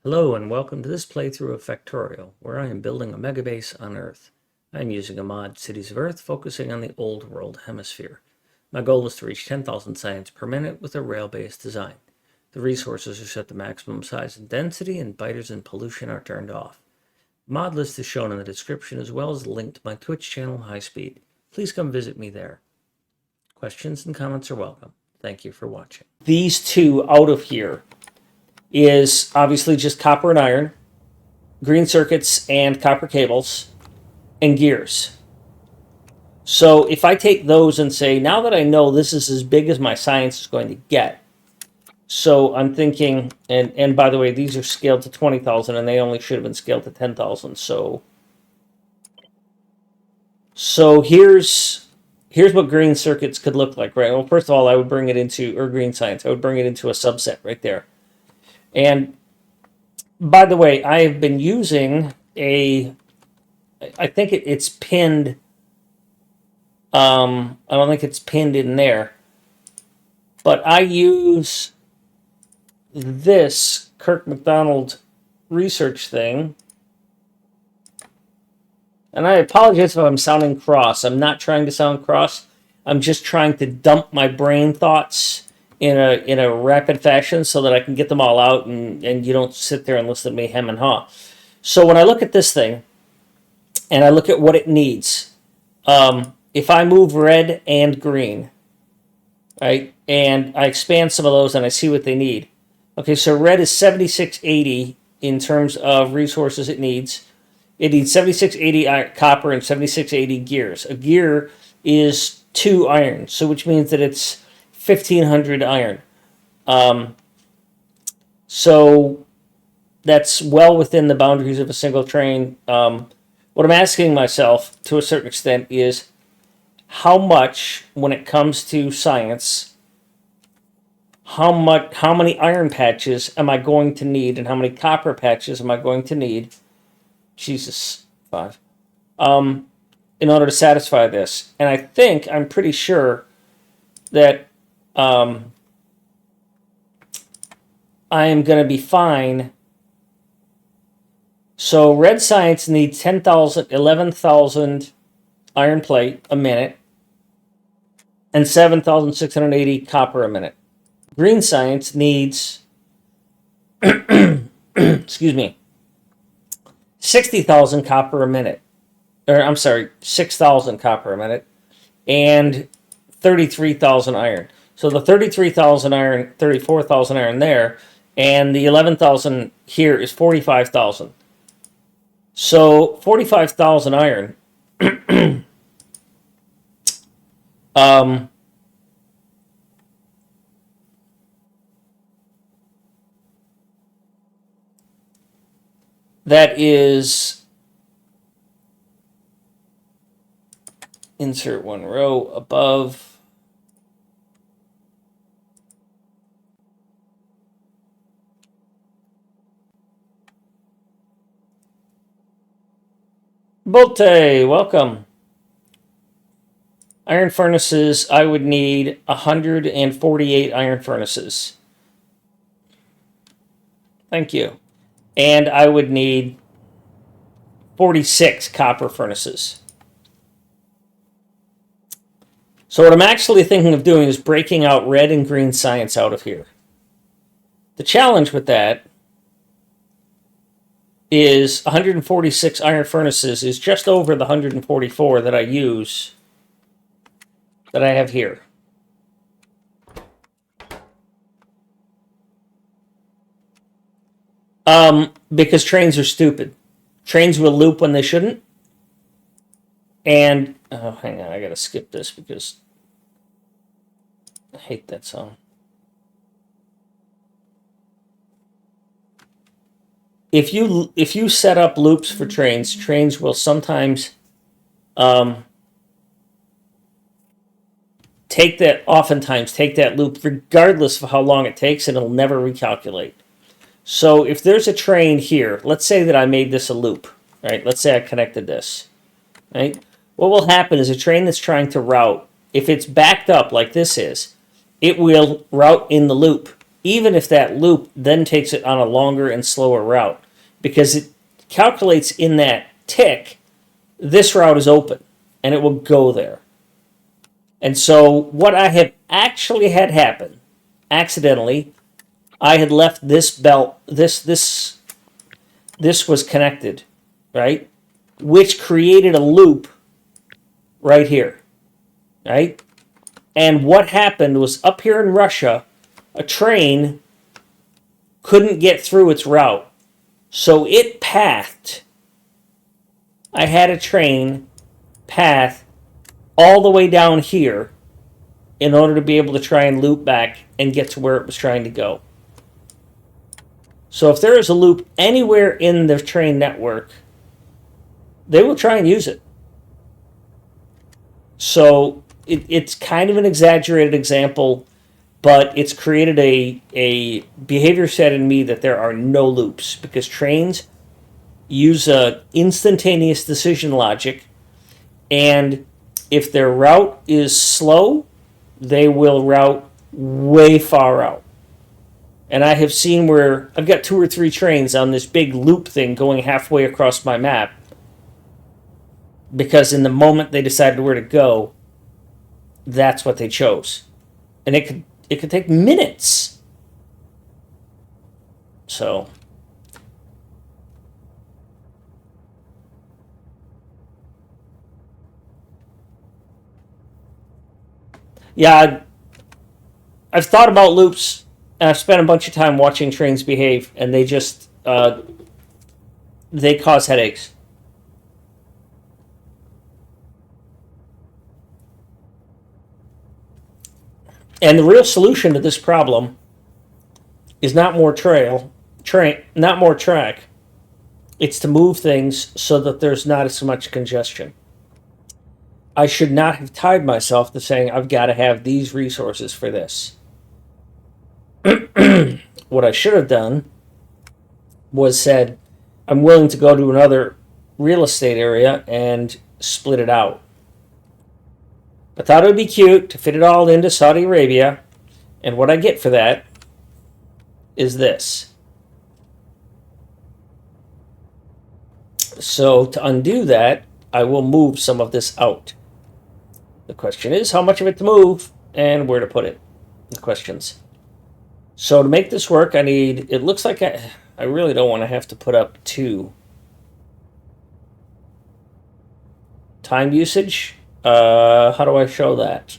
Hello and welcome to this playthrough of Factorio, where I am building a megabase on Earth. I am using a mod, Cities of Earth, focusing on the Old World Hemisphere. My goal is to reach 10,000 science per minute with a rail-based design. The resources are set to maximum size and density, and biters and pollution are turned off. The mod list is shown in the description, as well as a link to my Twitch channel, High Speed. Please come visit me there. Questions and comments are welcome. Thank you for watching. These two out of here is obviously just copper and iron, green circuits and copper cables, and gears. So if I take those and say, now that I know this is as big as my science is going to get, so I'm thinking, and by the way, these are scaled to 20,000 and they only should have been scaled to 10,000. So here's what green circuits could look like, right? Well, first of all, I would bring it into, or green science, I would bring it into a subset right there. And by the way, I have been using I think it's pinned. I don't think it's pinned in there, but I use this Kirk McDonald research thing. And I apologize if I'm sounding cross. I'm not trying to sound cross. I'm just trying to dump my brain thoughts in a rapid fashion so that I can get them all out and you don't sit there and listen to me hem and haw. So when I look at this thing and I look at what it needs, if I move red and green, right, and I expand some of those and I see what they need. Okay, so red is 7680 in terms of resources it needs. It needs 7680 copper and 7680 gears. A gear is 2 iron, so which means that it's 1,500 iron. So that's well within the boundaries of a single train. What I'm asking myself, to a certain extent, is how much, when it comes to science, how many iron patches am I going to need, and how many copper patches am I going to need? Jesus, 5. In order to satisfy this. And I think, I'm pretty sure that I am going to be fine. So red science needs 10,000, 11,000 iron plate a minute and 7,680 copper a minute. Green science needs, excuse me, 60,000 copper a minute. Or I'm sorry, 6,000 copper a minute and 33,000 iron. So the 33,000 iron, 34,000 iron there, and the 11,000 here is 45,000. So 45,000 iron. That is, insert one row above. Bolte, welcome. Iron furnaces, I would need 148 iron furnaces. Thank you. And I would need 46 copper furnaces. So what I'm actually thinking of doing is breaking out red and green science out of here. The challenge with that is 146 iron furnaces is just over the 144 that I use, that I have here. Because trains are stupid. Trains will loop when they shouldn't. And, oh, hang on, I gotta skip this because I hate that song. If you set up loops for trains, trains will sometimes oftentimes take that loop regardless of how long it takes, and it'll never recalculate. So if there's a train here, let's say that I made this a loop, right? Let's say I connected this, right? What will happen is a train that's trying to route, if it's backed up like this is, it will route in the loop. even if that loop then takes it on a longer and slower route, because it calculates in that tick, this route is open, and it will go there. And so what I have actually had happen, accidentally, I had left this belt, this was connected, right? Which created a loop right here, right? And what happened was up here in Russia, a train couldn't get through its route. So it pathed. I had a train path all the way down here in order to be able to try and loop back and get to where it was trying to go. So if there is a loop anywhere in the train network, they will try and use it. So it's kind of an exaggerated example, but it's created a behavior set in me that there are no loops, because trains use a instantaneous decision logic, and if their route is slow, they will route way far out. And I have seen where I've got 2 or 3 trains on this big loop thing going halfway across my map, because in the moment they decided where to go, that's what they chose. And it could take minutes. So yeah, I've thought about loops, and I've spent a bunch of time watching trains behave, and they just they cause headaches. And the real solution to this problem is not more not more track. It's to move things so that there's not as much congestion. I should not have tied myself to saying I've got to have these resources for this. What I should have done was said, I'm willing to go to another real estate area and split it out. I thought it would be cute to fit it all into Saudi Arabia, and what I get for that is this. So to undo that, I will move some of this out. The question is how much of it to move and where to put it. The questions. So to make this work, I need, it looks like I really don't want to have to put up 2. Time usage. How do I show that?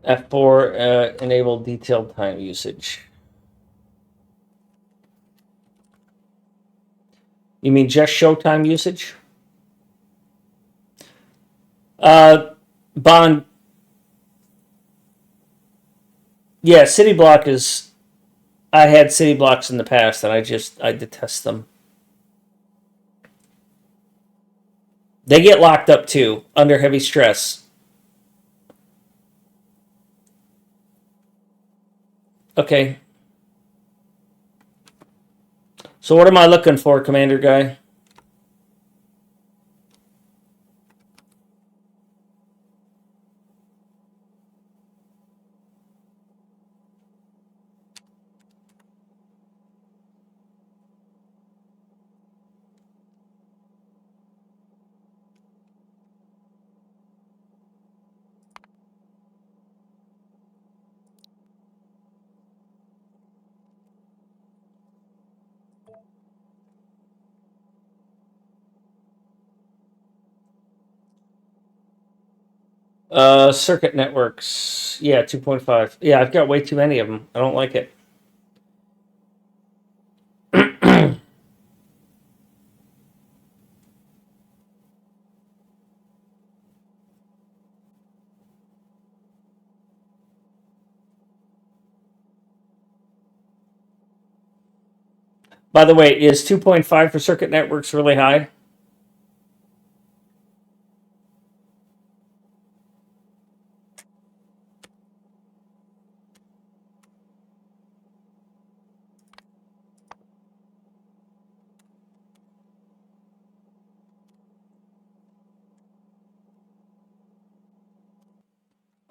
F4, enable detailed time usage. You mean just show time usage? Bond. Yeah, city block is. I had city blocks in the past, and I detest them. They get locked up too under heavy stress. Okay. So what am I looking for, Commander Guy? Circuit networks. Yeah, 2.5. Yeah, I've got way too many of them. I don't like it. By the way, is 2.5 for circuit networks really high?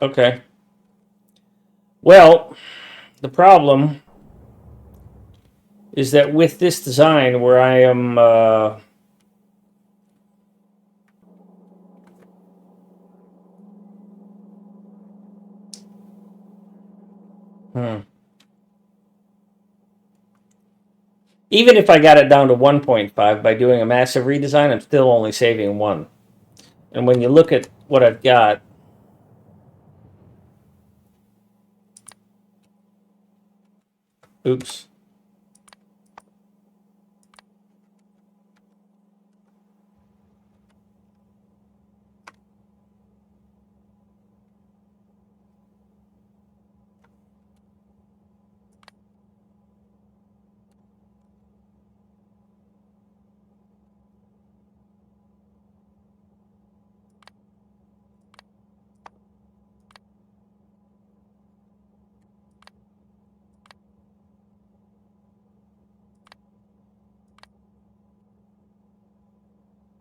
Okay. Well, the problem is that with this design where I am even if I got it down to 1.5 by doing a massive redesign, I'm still only saving 1. And when you look at what I've got, oops.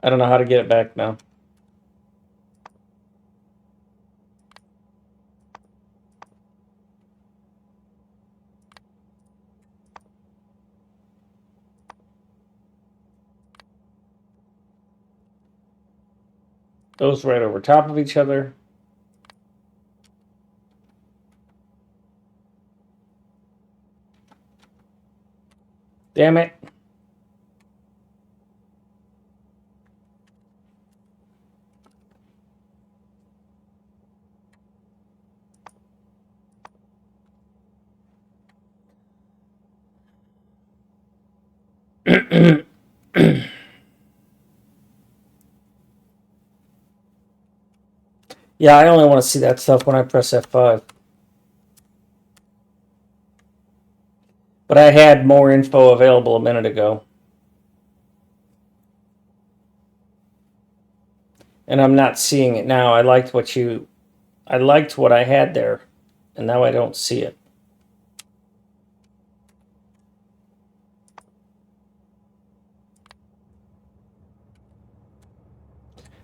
I don't know how to get it back now. Those right over top of each other. Damn it. Yeah, I only want to see that stuff when I press F5. But I had more info available a minute ago. And I'm not seeing it now. I liked what I had there, and now I don't see it.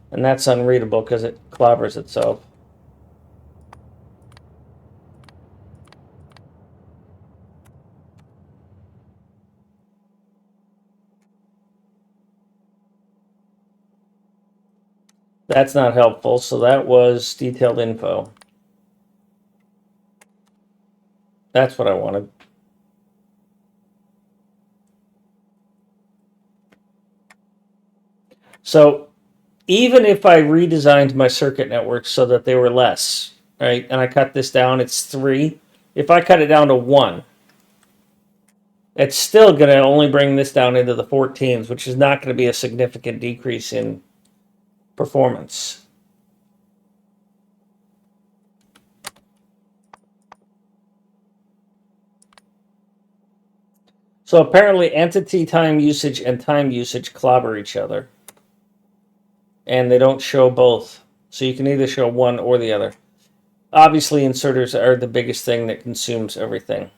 And that's unreadable because it clobbers itself. That's not helpful, so that was detailed info. That's what I wanted. So even if I redesigned my circuit network so that they were less, right, and I cut this down, it's 3. If I cut it down to 1, it's still going to only bring this down into the 14s, which is not going to be a significant decrease in performance. So apparently entity time usage and time usage clobber each other. And they don't show both. So you can either show one or the other. Obviously, inserters are the biggest thing that consumes everything.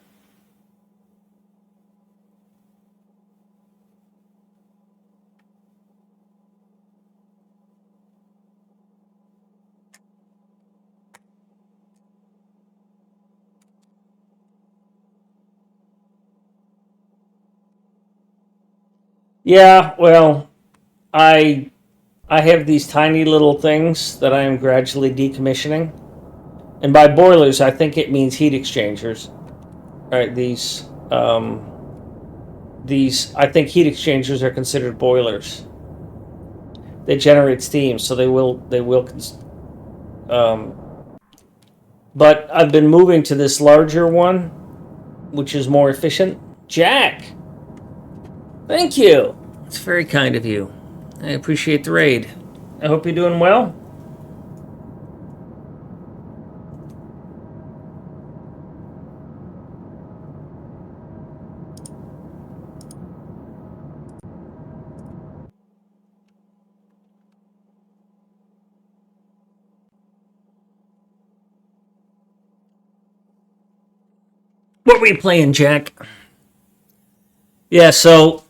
Yeah, well, I have these tiny little things that I am gradually decommissioning. And by boilers, I think it means heat exchangers. Right, these I think heat exchangers are considered boilers. They generate steam, so they will but I've been moving to this larger one, which is more efficient. Jack, thank you. It's very kind of you. I appreciate the raid. I hope you're doing well. What were you playing, Jack? Yeah, so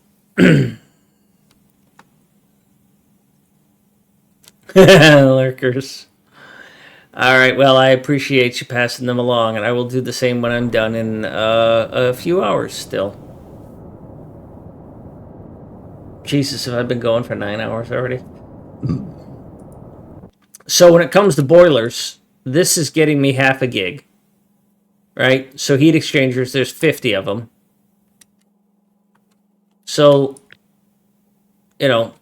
lurkers. All right, well, I appreciate you passing them along, and I will do the same when I'm done in a few hours still. Jesus, have I been going for 9 hours already? So when it comes to boilers, this is getting me half a gig, right? So heat exchangers, there's 50 of them. So, you know,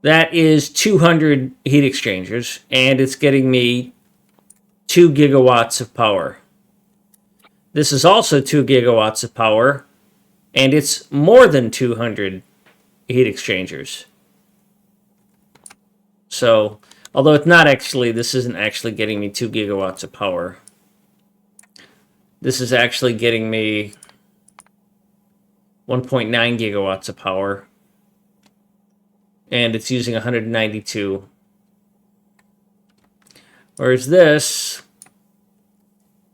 that is 200 heat exchangers, and it's getting me 2 gigawatts of power. This is also 2 gigawatts of power, and it's more than 200 heat exchangers. So, although it's not actually, this isn't actually getting me 2 gigawatts of power. This is actually getting me 1.9 gigawatts of power, and it's using 192. Whereas this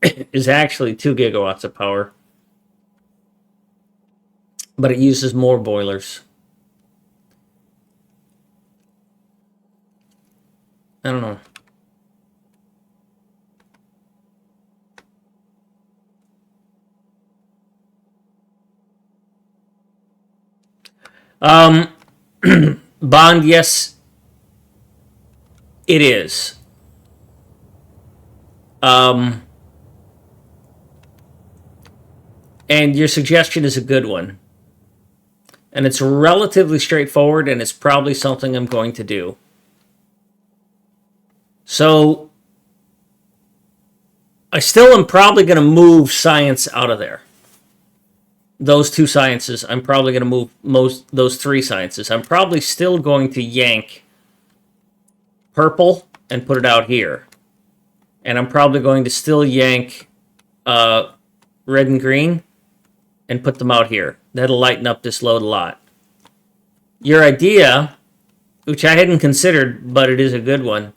is actually 2 gigawatts of power, but it uses more boilers. I don't know. Bond, yes, it is. And your suggestion is a good one. And it's relatively straightforward, and it's probably something I'm going to do. So, I still am probably going to move science out of there. Those 2 sciences, I'm probably going to move those 3 sciences. I'm probably still going to yank purple and put it out here. And I'm probably going to still yank red and green and put them out here. That'll lighten up this load a lot. Your idea, which I hadn't considered, but it is a good one,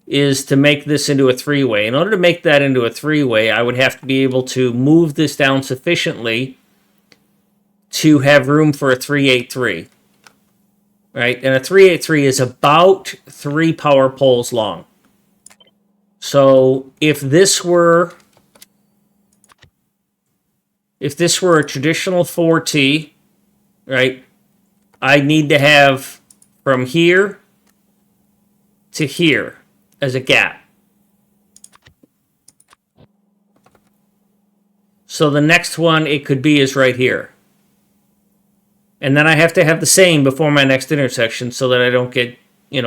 is to make this into a 3-way. In order to make that into a 3-way, I would have to be able to move this down sufficiently to have room for a 383. Right? And a 383 is about 3 power poles long. So if this were a traditional 4T, right, I need to have from here to here as a gap. So the next one it could be is right here. And then I have to have the same before my next intersection so that I don't get,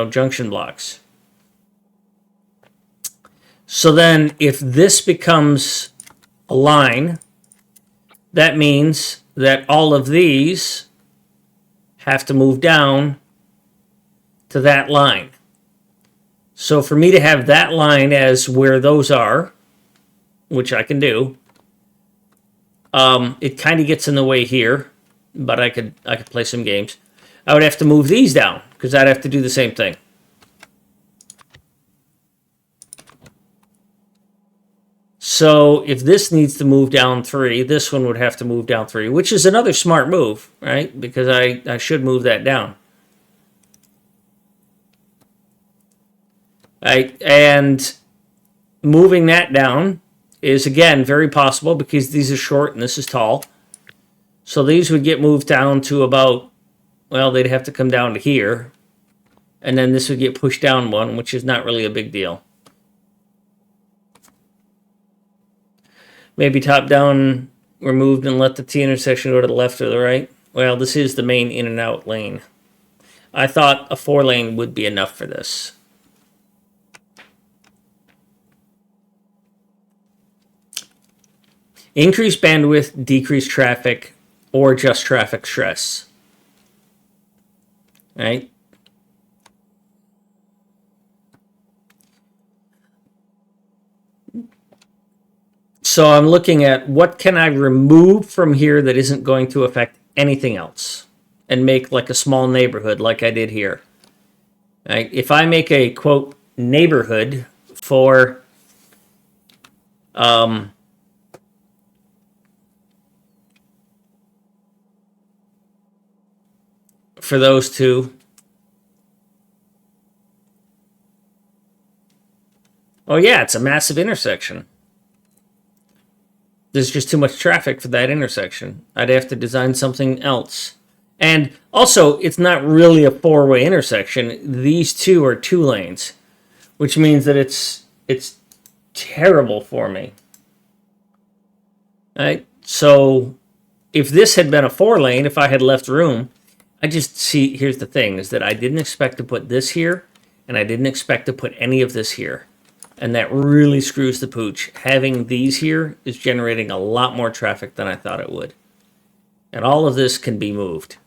junction blocks. So then if this becomes a line, that means that all of these have to move down to that line. So for me to have that line as where those are, which I can do, it kind of gets in the way here, but I could play some games. I would have to move these down because I'd have to do the same thing. So if this needs to move down 3, this one would have to move down 3, which is another smart move, right? Because I should move that down. Right? And moving that down is, again, very possible because these are short and this is tall. So these would get moved down to about, well, they'd have to come down to here. And then this would get pushed down 1, which is not really a big deal. Maybe top down removed and let the T intersection go to the left or the right. Well, this is the main in and out lane. I thought a 4-lane would be enough for this. Increase bandwidth, decrease traffic, or just traffic stress. Right? So I'm looking at what can I remove from here that isn't going to affect anything else and make like a small neighborhood like I did here. Right? If I make a, quote, neighborhood for for those two. Oh yeah, it's a massive intersection. There's just too much traffic for that intersection. I'd have to design something else. And also, it's not really a four-way intersection. These two are 2 lanes, which means that it's terrible for me. Right? So if this had been a 4-lane, if I had left room, I just see, here's the thing, is that I didn't expect to put this here, and I didn't expect to put any of this here. And that really screws the pooch. Having these here is generating a lot more traffic than I thought it would. And all of this can be moved.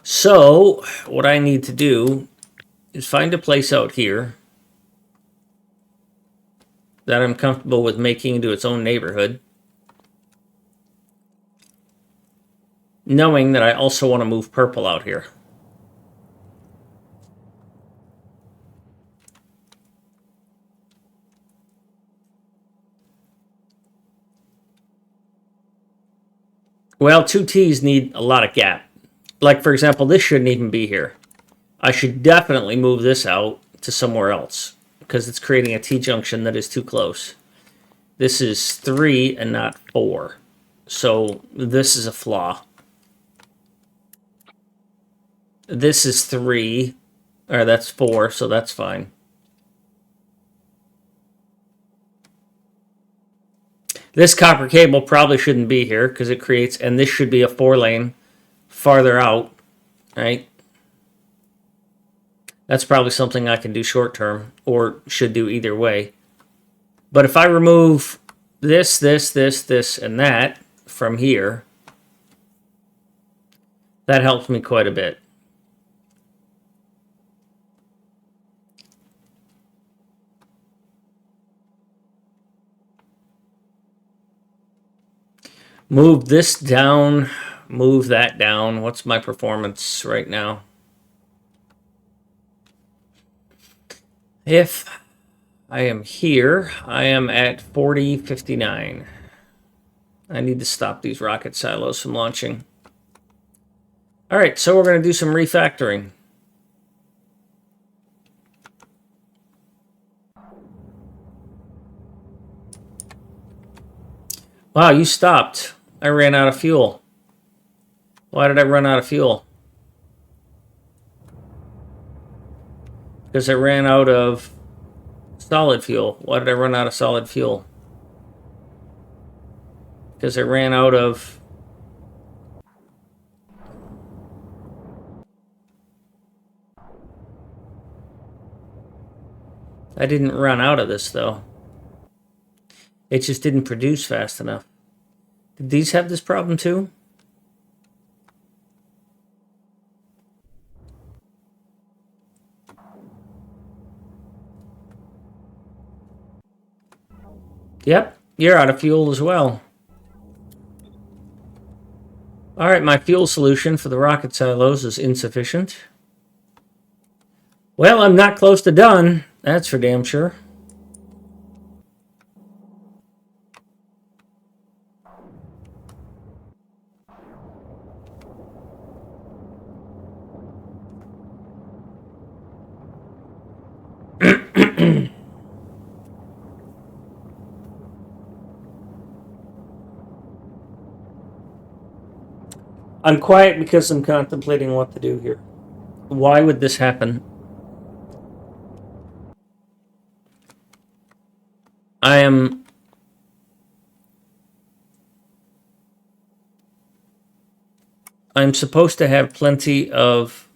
So what I need to do is find a place out here that I'm comfortable with making into its own neighborhood, knowing that I also want to move purple out here. Well, 2 T's need a lot of gap. Like, for example, this shouldn't even be here. I should definitely move this out to somewhere else because it's creating a T-junction that is too close. This is 3 and not 4. So this is a flaw. This is 3, or that's 4, so that's fine. This copper cable probably shouldn't be here because it creates, and this should be a 4-lane farther out, right? That's probably something I can do short term, or should do either way. But if I remove this, and that from here, that helps me quite a bit. Move this down, move that down. What's my performance right now? If I am here, I am at 4059. I need to stop these rocket silos from launching. All right, so we're going to do some refactoring. Wow, you stopped. I ran out of fuel. Why did I run out of fuel? Because I ran out of solid fuel. Why did I run out of solid fuel? Because I ran out of... I didn't run out of this, though. It just didn't produce fast enough. Did these have this problem, too? Yep, you're out of fuel as well. Alright, my fuel solution for the rocket silos is insufficient. Well, I'm not close to done. That's for damn sure. I'm quiet because I'm contemplating what to do here. Why would this happen? I'm supposed to have plenty of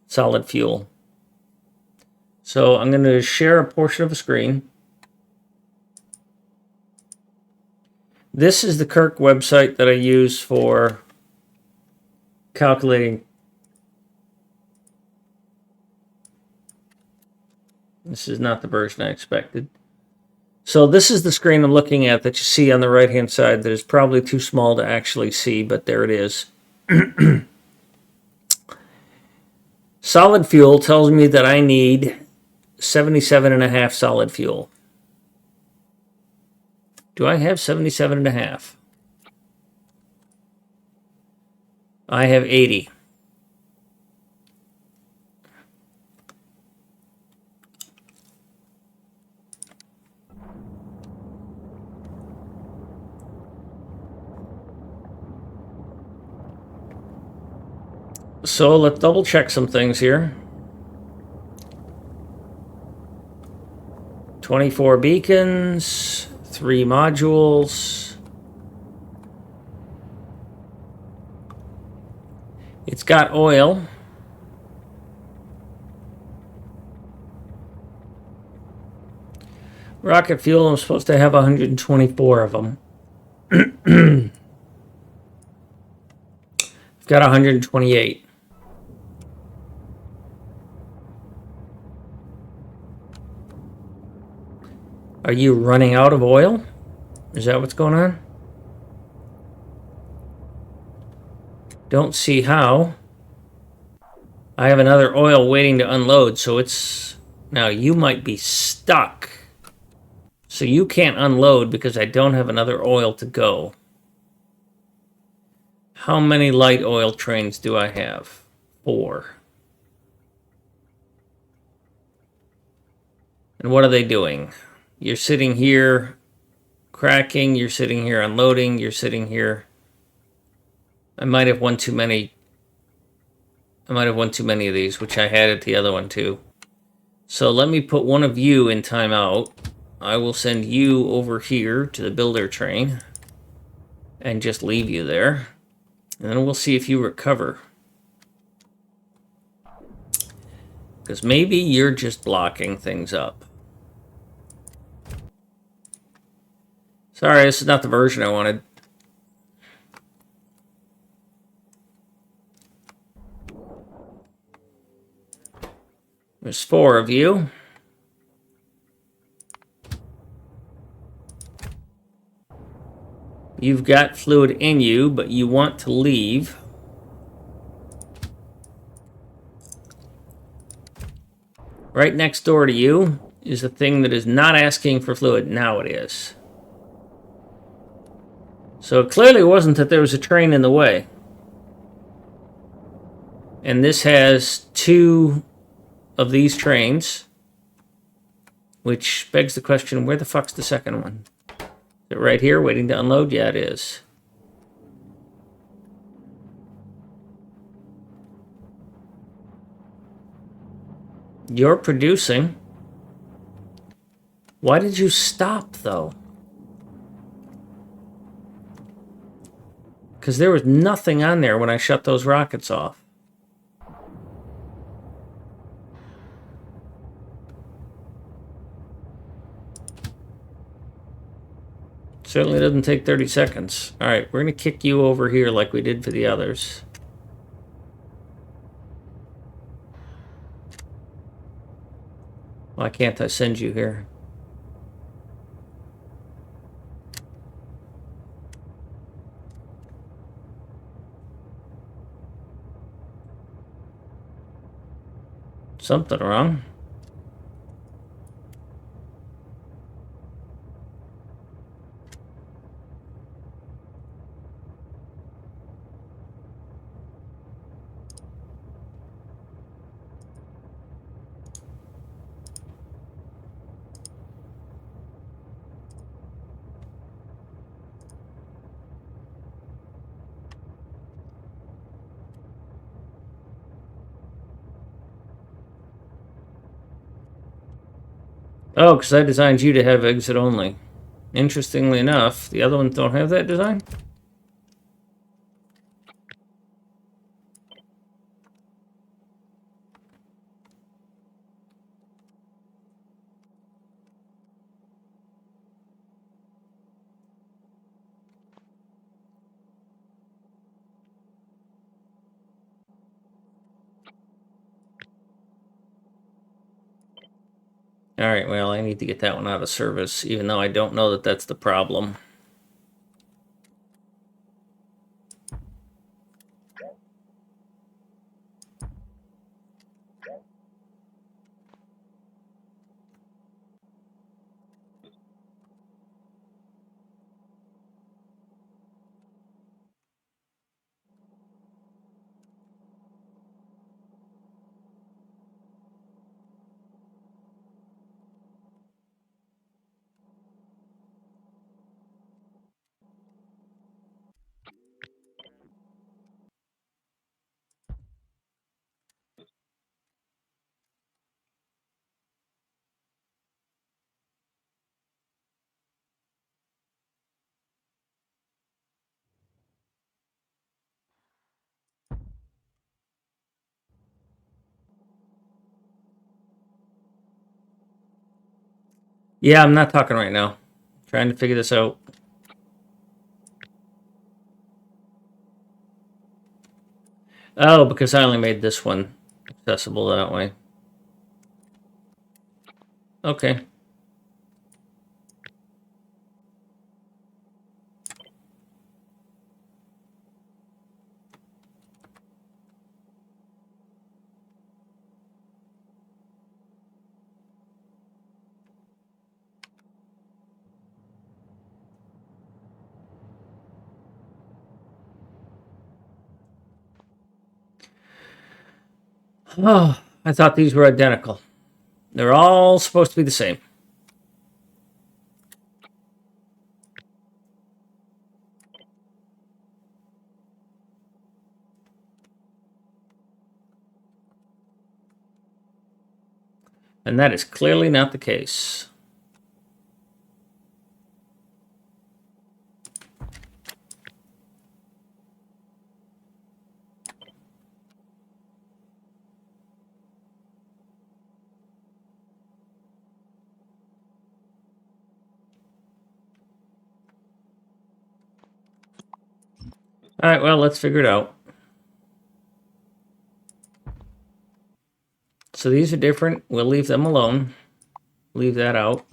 solid fuel. So I'm going to share a portion of a screen. This is the Kirk website that I use for calculating. This is not the version I expected. So this is the screen I'm looking at that you see on the right-hand side that is probably too small to actually see, but there it is. Solid fuel tells me that I need 77.5 solid fuel. Do I have 77.5? I have 80. So let's double check some things here. 24 beacons, 3 modules. It's got oil. Rocket fuel, I'm supposed to have 124 of them. I've got 128. Are you running out of oil? Is that what's going on? Don't see how. I have another oil waiting to unload, so it's... Now, you might be stuck. So you can't unload because I don't have another oil to go. How many light oil trains do I have? 4. And what are they doing? You're sitting here cracking, you're sitting here unloading, you're sitting here... I might have one too many. I might have one too many of these, which I had at the other one too. So let me put one of you in timeout. I will send you over here to the builder train and just leave you there. And then we'll see if you recover. Because maybe you're just blocking things up. Sorry, this is not the version I wanted. There's 4 of you. You've got fluid in you, but you want to leave. Right next door to you is a thing that is not asking for fluid. Now it is. So it clearly wasn't that there was a train in the way. And this has 2 of these trains, which begs the question, where the fuck's the second one? Is it right here waiting to unload? Yeah, it is. You're producing. Why did you stop, though? Because there was nothing on there when I shut those rockets off. Certainly doesn't take 30 seconds. Alright, we're going to kick you over here like we did for the others. Why can't I send you here? Something wrong. Oh, because I designed you to have exit only. Interestingly enough, the other ones don't have that design. Alright, well, I need to get that one out of service, even though I don't know that that's the problem. Yeah, I'm not talking right now. Trying to figure this out. Oh, because I only made this one accessible that way. Okay. Oh, I thought these were identical. They're all supposed to be the same. And that is clearly not the case. All right, well, let's figure it out. So these are different. We'll leave them alone. Leave that out.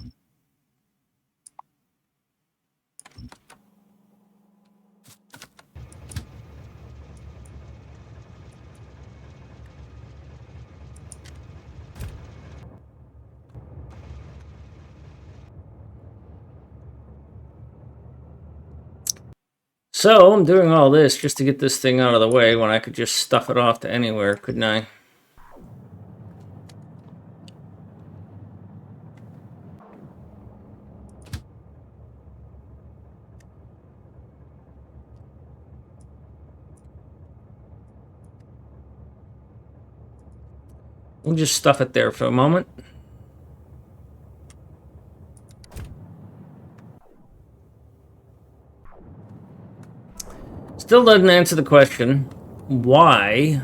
So I'm doing all this just to get this thing out of the way when I could just stuff it off to anywhere, couldn't I? We'll just stuff it there for a moment. Still doesn't answer the question, why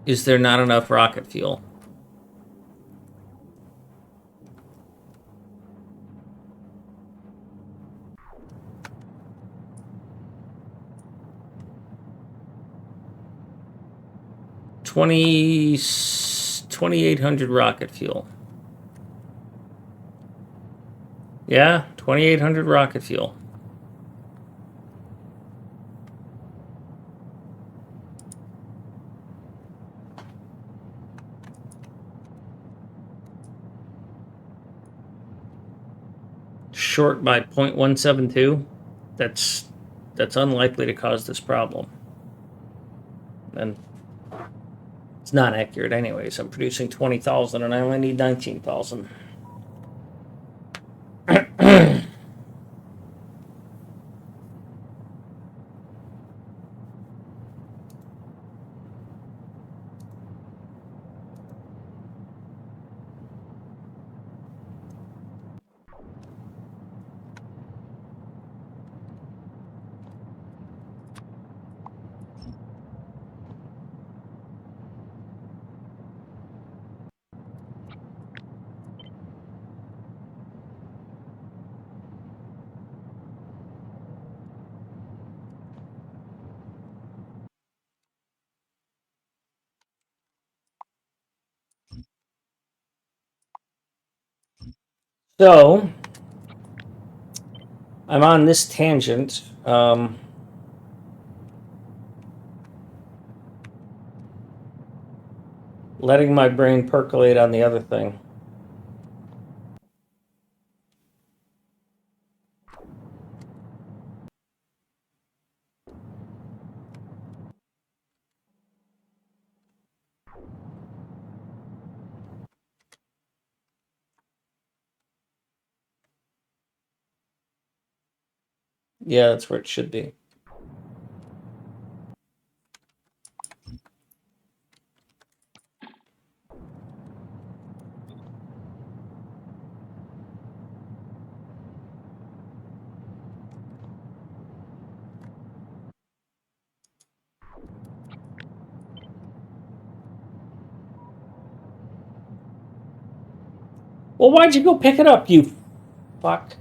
is there not enough rocket fuel? $2,800 rocket fuel. Yeah, 2,800 rocket fuel. Short by 0.172. That's unlikely to cause this problem. And it's not accurate anyways. I'm producing 20,000 and I only need 19,000. So I'm on this tangent. Letting my brain percolate on the other thing. Yeah, that's where it should be. Well, why'd you go pick it up, you fuck?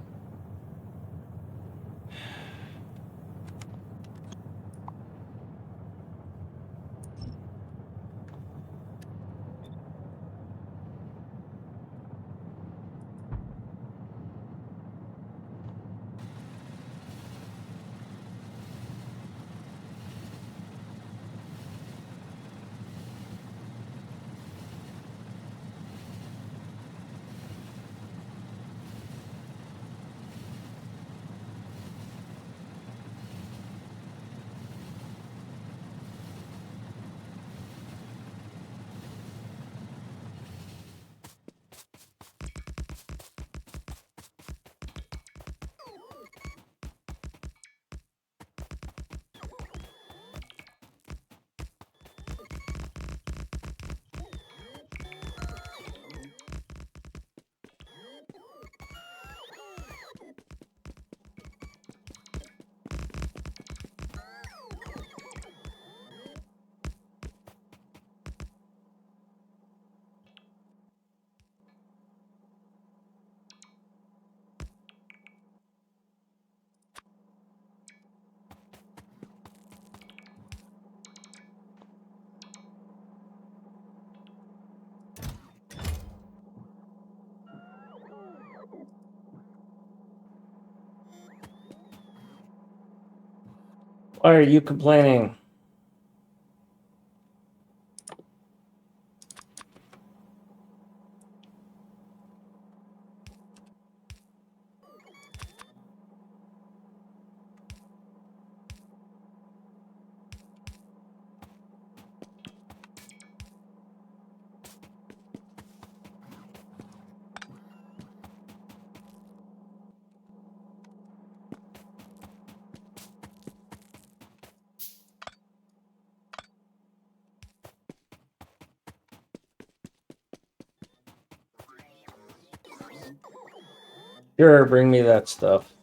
Why are you complaining? Sure, bring me that stuff.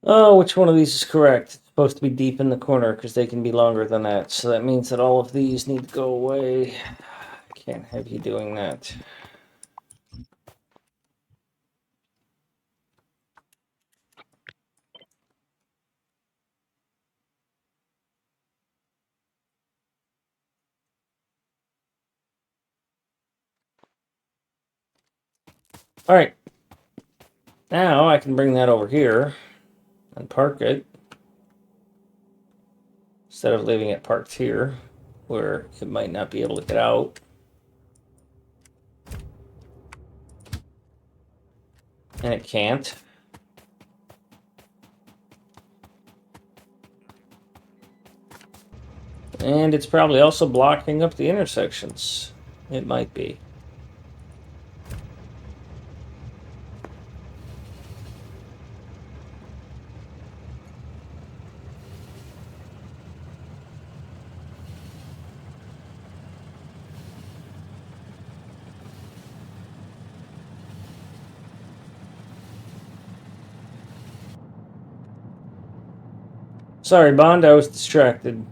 Oh, which one of these is correct? It's supposed to be deep in the corner because they can be longer than that. So that means that all of these need to go away. I can't have you doing that. All right. Now I can bring that over here and park it instead of leaving it parked here where it might not be able to get out. And it can't. And it's probably also blocking up the intersections. It might be. Sorry, Bond, I was distracted.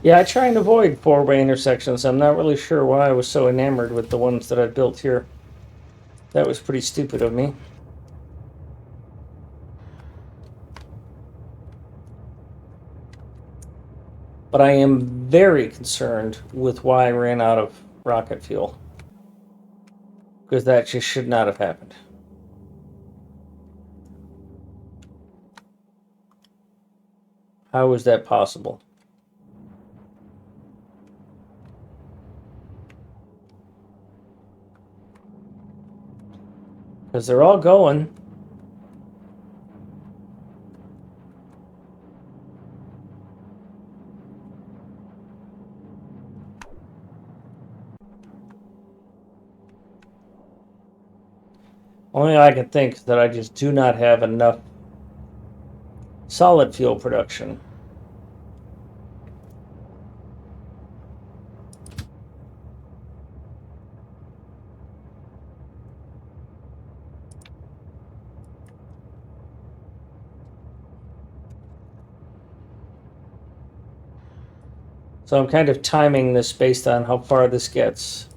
Yeah, I try and avoid four-way intersections. I'm not really sure why I was so enamored with the ones that I built here. That was pretty stupid of me. But I am very concerned with why I ran out of rocket fuel. Because that just should not have happened. How is that possible? Because they're all going. Only I can think that I just do not have enough solid fuel production. So I'm kind of timing this based on how far this gets.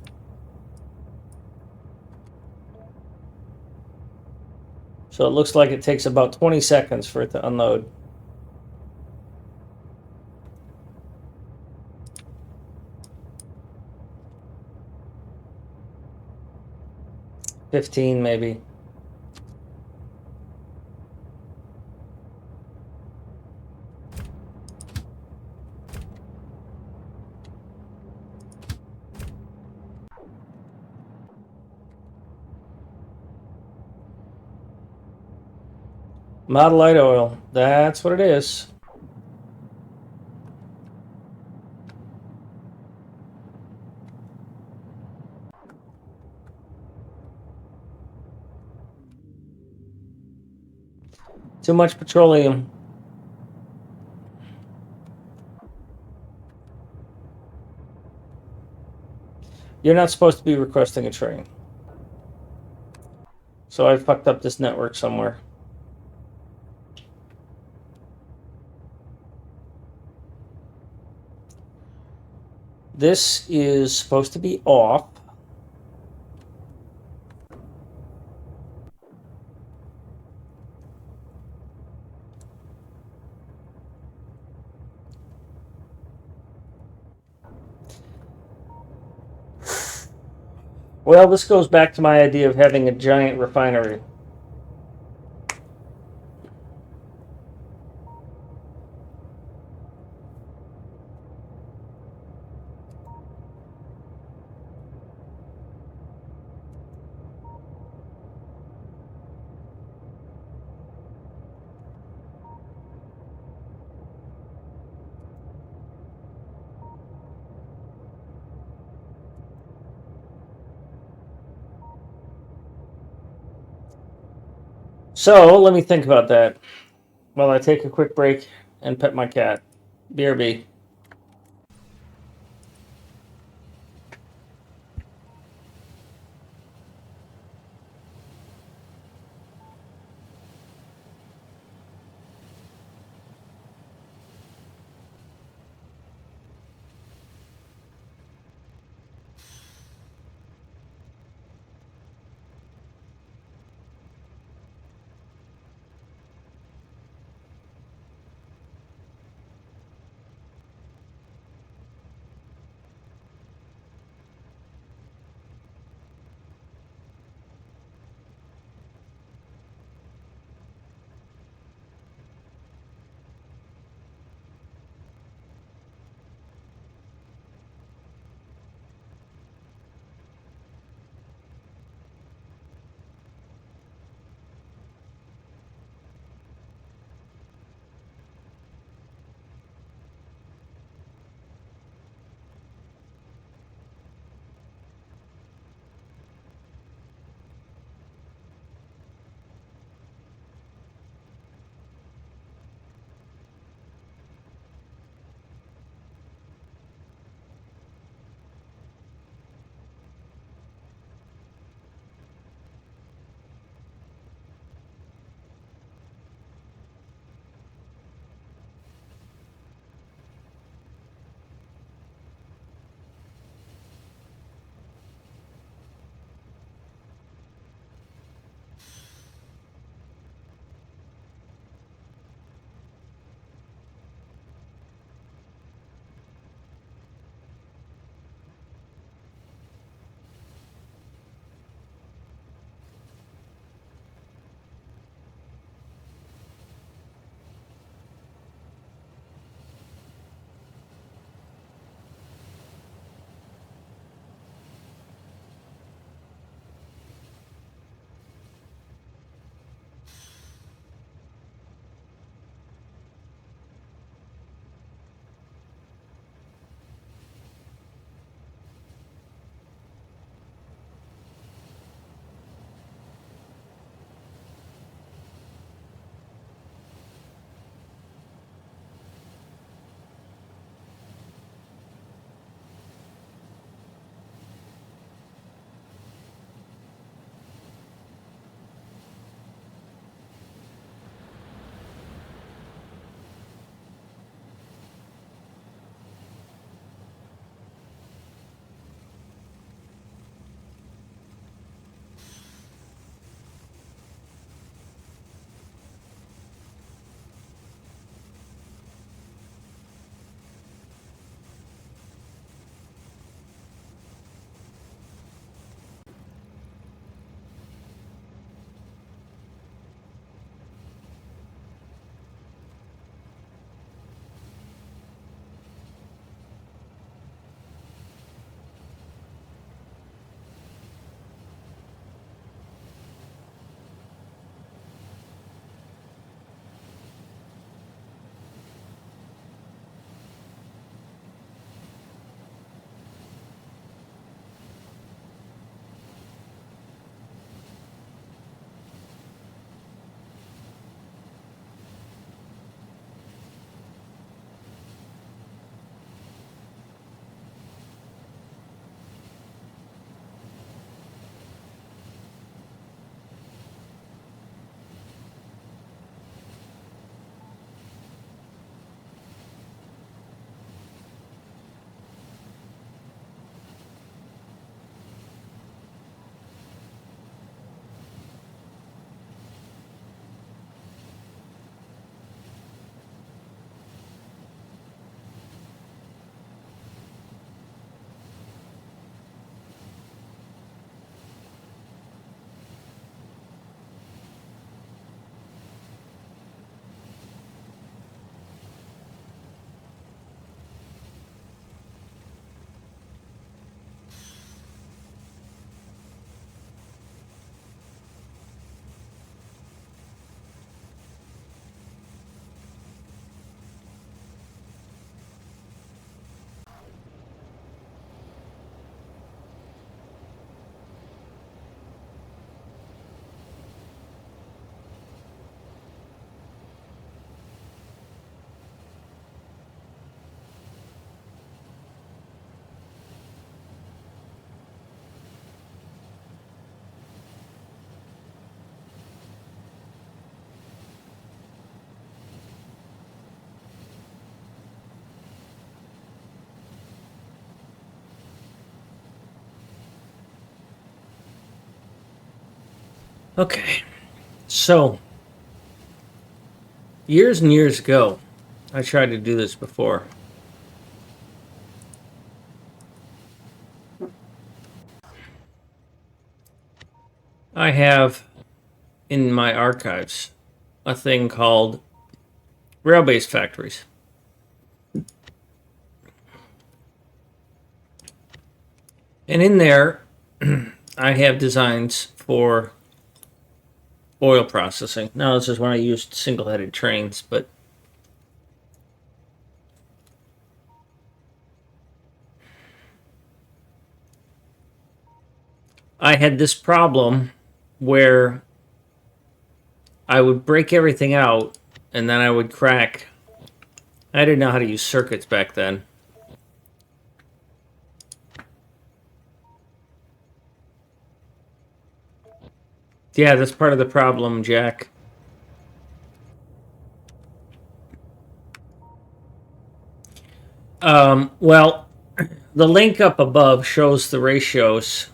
So it looks like it takes about 20 seconds for it to unload. $15 maybe. Model light oil. That's what it is. Too much petroleum. You're not supposed to be requesting a train. So I fucked up this network somewhere. This is supposed to be off. Well, this goes back to my idea of having a giant refinery. So let me think about that while I take a quick break and pet my cat. BRB. Okay, so years and years ago, I tried to do this before. I have in my archives a thing called rail-based factories. And in there, I have designs for oil processing. Now, this is when I used single-headed trains, but I had this problem where I would break everything out and then I would crack. I didn't know how to use circuits back then. Yeah, that's part of the problem, Jack. Well, the link up above shows the ratios.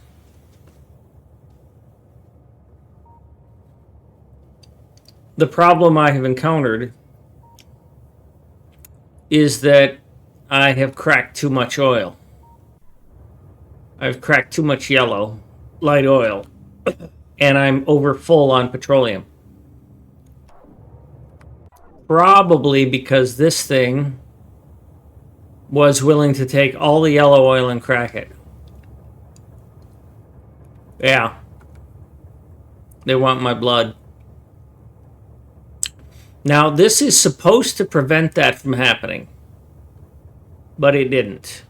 The problem I have encountered is that I have cracked too much oil. I've cracked too much yellow, light oil, and I'm over full on petroleum. Probably because this thing was willing to take all the yellow oil and crack it. Yeah. They want my blood. Now, this is supposed to prevent that from happening, but it didn't.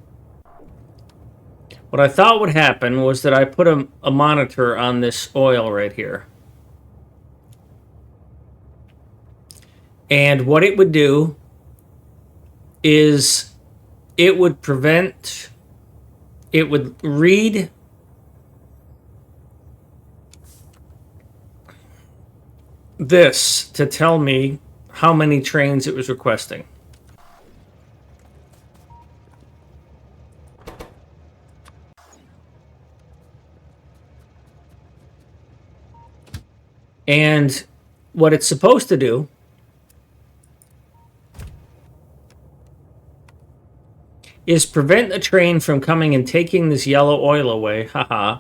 What I thought would happen was that I put a monitor on this oil right here. And what it would do is it would prevent, it would read this to tell me how many trains it was requesting. And what it's supposed to do is prevent a train from coming and taking this yellow oil away. Haha.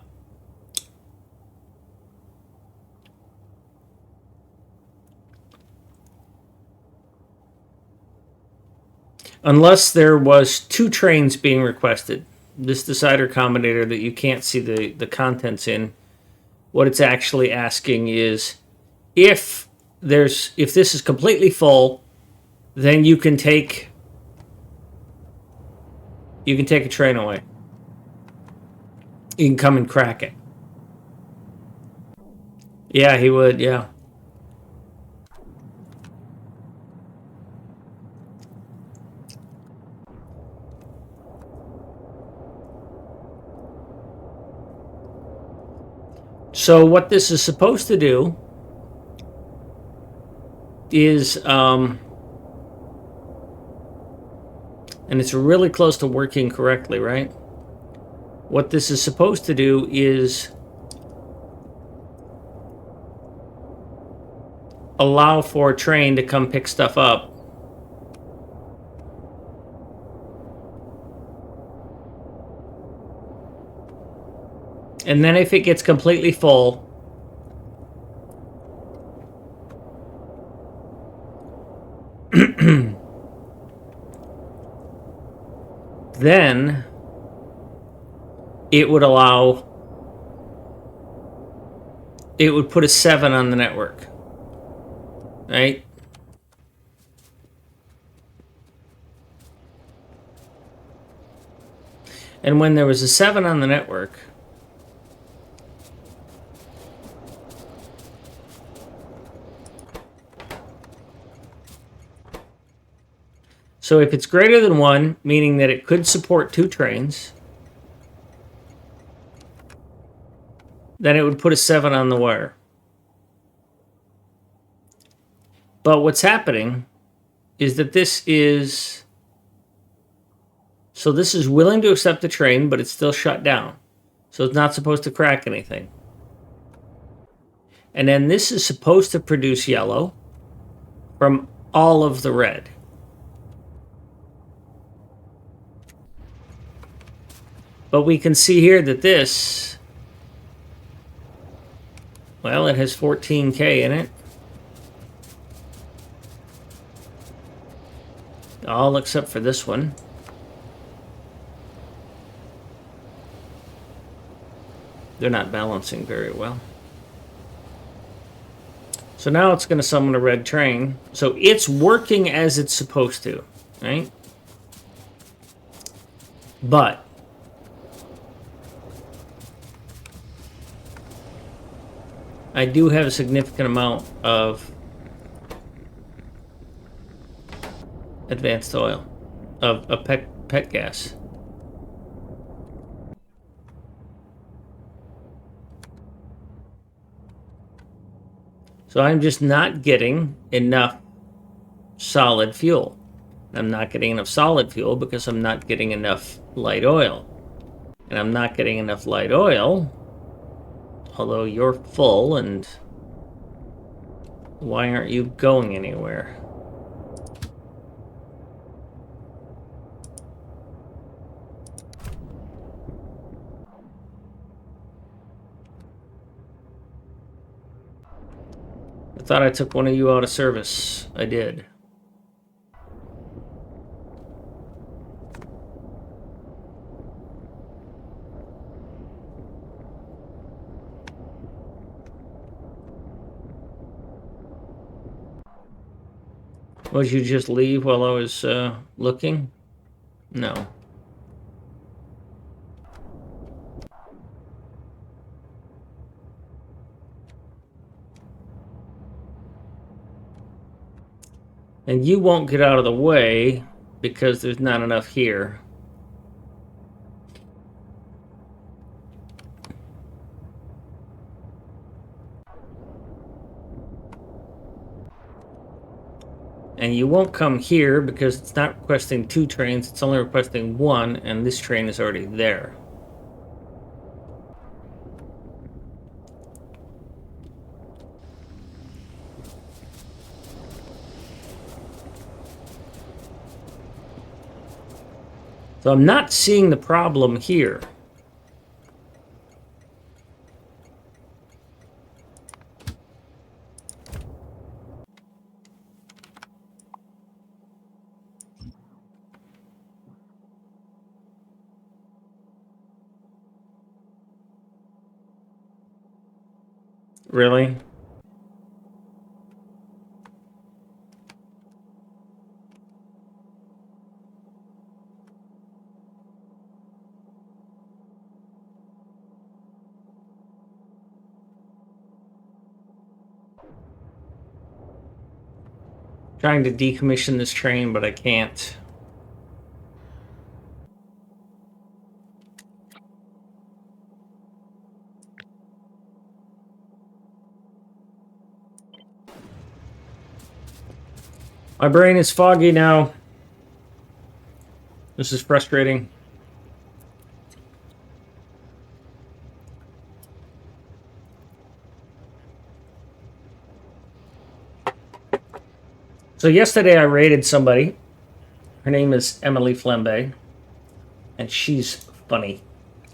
Unless there was 2 trains being requested. This decider combinator that you can't see the contents in, what it's actually asking is if this is completely full, then you can take a train away. You can come and crack it. Yeah, he would, yeah. So what this is supposed to do is, and it's really close to working correctly, right? What this is supposed to do is allow for a train to come pick stuff up. And then if it gets completely full, then it would put a 7 on the network, right? And when there was a 7 on the network, so if it's greater than 1, meaning that it could support 2 trains, then it would put a 7 on the wire. But what's happening is that this is willing to accept the train, but it's still shut down. So it's not supposed to crack anything. And then this is supposed to produce yellow from all of the red. But we can see here that this, well, it has 14K in it. All except for this one. They're not balancing very well. So now it's going to summon a red train. So it's working as it's supposed to, right? But I do have a significant amount of advanced oil, of pet gas. So I'm just not getting enough solid fuel. I'm not getting enough solid fuel because I'm not getting enough light oil. And I'm not getting enough light oil, although you're full, and why aren't you going anywhere? I thought I took one of you out of service. I did. Was you just leave while I was looking? No. And you won't get out of the way because there's not enough here. And you won't come here because it's not requesting 2 trains, it's only requesting 1, and this train is already there. So I'm not seeing the problem here. Really? Trying to decommission this train, but I can't. My brain is foggy now. This is frustrating. So yesterday I raided somebody. Her name is Emily Flembe, and she's funny.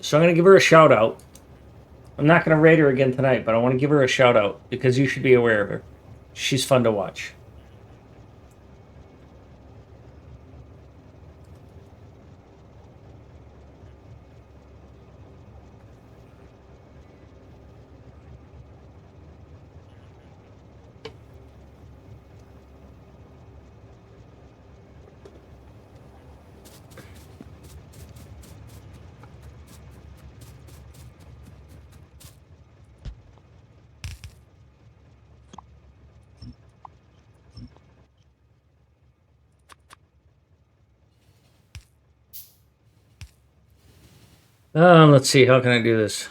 So I'm going to give her a shout out. I'm not going to raid her again tonight, but I want to give her a shout out because you should be aware of her. She's fun to watch. Let's see, how can I do this?